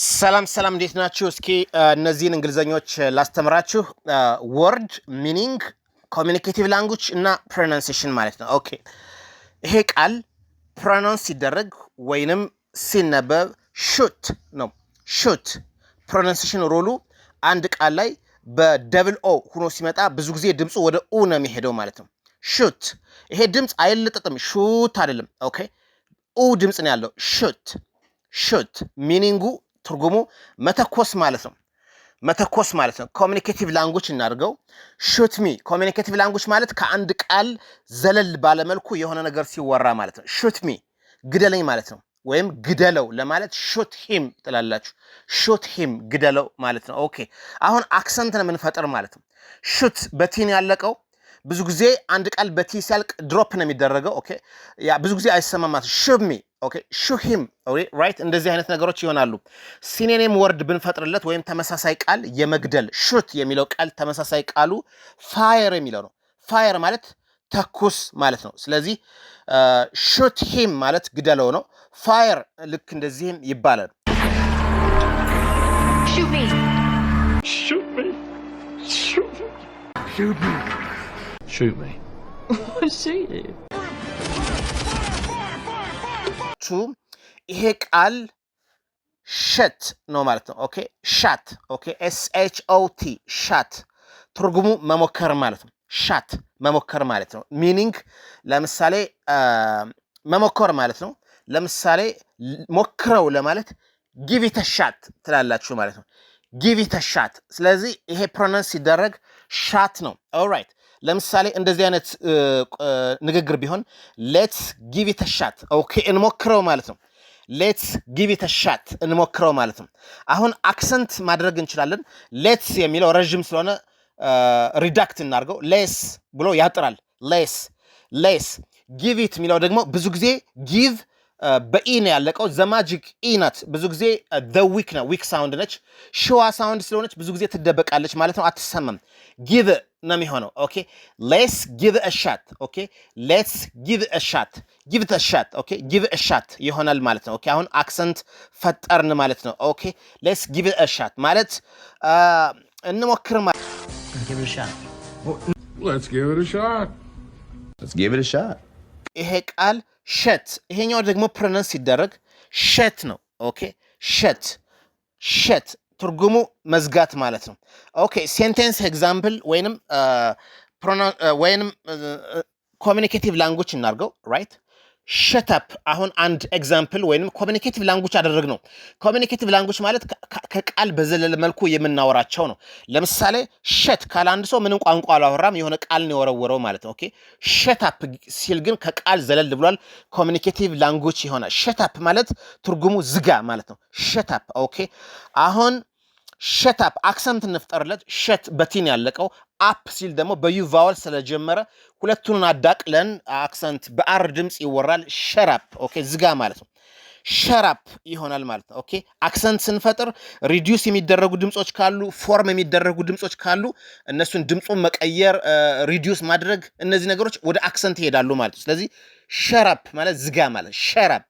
ሰላም እንዴት ናችሁ? እስኪ እነዚህን እንግሊዘኞች ላስተምራችሁ። ወርድ ሚኒንግ፣ ኮሚኒኬቲቭ ላንጉጅ እና ፕሮናንሲዬሽን ማለት ነው። ኦኬ ይሄ ቃል ፕሮናንስ ሲደረግ ወይንም ሲነበብ ሹት ነው። ሹት ፕሮናንሲዬሽን ሮሉ አንድ ቃል ላይ በደብል ኦ ሆኖ ሲመጣ ብዙ ጊዜ ድምፁ ወደ ኡ ነው የሚሄደው ማለት ነው። ሹት ይሄ ድምፅ አይለጠጥም፣ ሹት አይደለም። ኦኬ ኡ ድምፅ ነው ያለው። ሹት ሚኒንጉ ትርጉሙ መተኮስ ማለት ነው። መተኮስ ማለት ነው። ኮሚኒኬቲቭ ላንጉጅ እናድርገው። ሹት ሚ ኮሚኒኬቲቭ ላንጉጅ ማለት ከአንድ ቃል ዘለል ባለመልኩ የሆነ ነገር ሲወራ ማለት ነው። ሹት ሚ ግደለኝ ማለት ነው። ወይም ግደለው ለማለት ሹት ሂም ትላላችሁ። ሹት ሂም ግደለው ማለት ነው። ኦኬ አሁን አክሰንት ነው የምንፈጥር ማለት ነው። ሹት በቲን ያለቀው ብዙ ጊዜ አንድ ቃል በቲ ሲያልቅ ድሮፕ ነው የሚደረገው። ኦኬ ያ ብዙ ጊዜ አይሰማማት። ሹት ሚ ኦኬ ሹሂም ራይት። እንደዚህ አይነት ነገሮች ይሆናሉ። ሲኖኒም ወርድ ብንፈጥርለት ወይም ተመሳሳይ ቃል የመግደል ሹት የሚለው ቃል ተመሳሳይ ቃሉ ፋየር የሚለው ነው። ፋየር ማለት ተኩስ ማለት ነው። ስለዚህ ሹት ሂም ማለት ግደለው ነው። ፋየር ልክ እንደዚህም ይባላል። Shoot me. Shoot you. ይሄ ቃል ሸት ነው ማለት ነው። ኦኬ ሻት ኦኬ SHOT ሻት ትርጉሙ መሞከር ማለት ነው። ሻት መሞከር ማለት ነው። ሚኒንግ ለምሳሌ መሞከር ማለት ነው። ለምሳሌ ሞክረው ለማለት ጊቭ ኢት ሻት ትላላችሁ ማለት ነው። ጊቭ ኢት ሻት። ስለዚህ ይሄ ፕሮናንስ ሲደረግ ሻት ነው። ኦልራይት ለምሳሌ እንደዚህ አይነት ንግግር ቢሆን ሌትስ ጊቭ ኢት ሻት ኦኬ እንሞክረው ማለት ነው። ሌትስ ጊቭ ኢት ሻት እንሞክረው ማለት ነው። አሁን አክሰንት ማድረግ እንችላለን። ሌትስ የሚለው ረዥም ስለሆነ ሪዳክት እናድርገው። ሌስ ብሎ ያጥራል። ሌስ ጊቭ ኢት የሚለው ደግሞ ብዙ ጊዜ ጊቭ በኢ ነው ያለቀው። ዘማጂክ ኢ ናት። ብዙ ጊዜ ዊክ ነው። ዊክ ሳውንድ ነች። ሽዋ ሳውንድ ስለሆነች ብዙ ጊዜ ትደበቃለች ማለት ነው። አትሰማም። ጊቭ ነው የሚሆነው። ኦኬ ሌትስ ጊቭ አ ሻት ኦኬ ሌትስ ጊቭ አ ሻት ጊቭ አ ሻት ኦኬ ጊቭ አ ሻት ይሆናል ማለት ነው። ኦኬ አሁን አክሰንት ፈጠርን ማለት ነው። ኦኬ ሌትስ ጊቭ አ ሻት ማለት እንሞክር ማለት ይሄ ቃል ሸት፣ ይሄኛው ደግሞ ፕሮናንስ ሲደረግ ሸት ነው። ኦኬ ሸት ትርጉሙ መዝጋት ማለት ነው። ኦኬ ሴንቴንስ ኤግዛምፕል ወይንም ኮሚኒኬቲቭ ላንጉጅ እናድርገው። ራይት ሸት አፕ። አሁን አንድ ኤግዛምፕል ወይንም ኮሚኒኬቲቭ ላንጉጅ አደረግ ነው። ኮሚኒኬቲቭ ላንጉጅ ማለት ከቃል በዘለለ መልኩ የምናወራቸው ነው። ለምሳሌ ሸት ካለ አንድ ሰው ምንም ቋንቋ አላወራም፣ የሆነ ቃል ነው የወረወረው ማለት ነው። ኦኬ ሸት አፕ ሲል ግን ከቃል ዘለል ብሏል። ኮሚኒኬቲቭ ላንጉጅ ይሆናል። ሸት አፕ ማለት ትርጉሙ ዝጋ ማለት ነው። ሸት አፕ ኦኬ አሁን ሸት አፕ አክሰንት እንፍጠርለት። ሸት በቲን ያለቀው አፕ ሲል ደግሞ በዩ ቫወል ስለጀመረ ሁለቱን አዳቅለን አክሰንት በአር ድምፅ ይወራል። ሸራፕ ኦኬ ዝጋ ማለት ነው። ሸራፕ ይሆናል ማለት ነው። ኦኬ አክሰንት ስንፈጥር ሪዲዩስ የሚደረጉ ድምጾች ካሉ፣ ፎርም የሚደረጉ ድምጾች ካሉ እነሱን ድምፁን መቀየር፣ ሪዲዩስ ማድረግ፣ እነዚህ ነገሮች ወደ አክሰንት ይሄዳሉ ማለት ነው። ስለዚህ ሸራፕ ማለት ዝጋ ማለት ሸራፕ